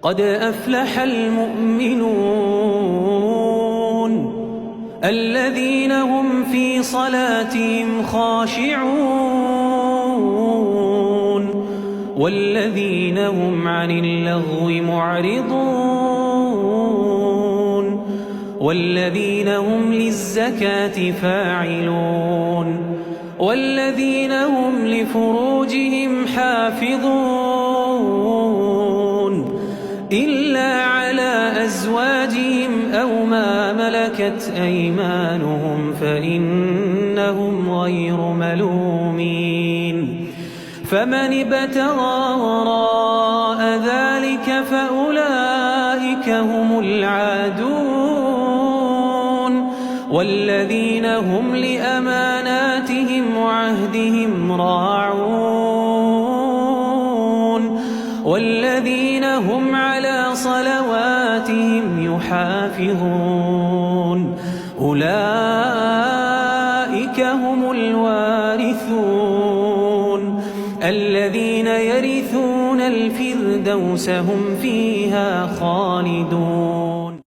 قد أفلح المؤمنون الذين هم في صلاتهم خاشعون والذين هم عن اللغو معرضون والذين هم للزكاة فاعلون والذين هم لفروجهم حافظون إلا على أزواجهم أو ما ملكت أيمانهم فإنهم غير ملومين فمن ابتغى وراء ذلك فأولئك هم العادون والذين هم لأماناتهم وعهدهم راعون والذين هم على صلواتهم يحافظون أولئك هم الوارثون الذين يرثون الفردوس هم فيها خالدون.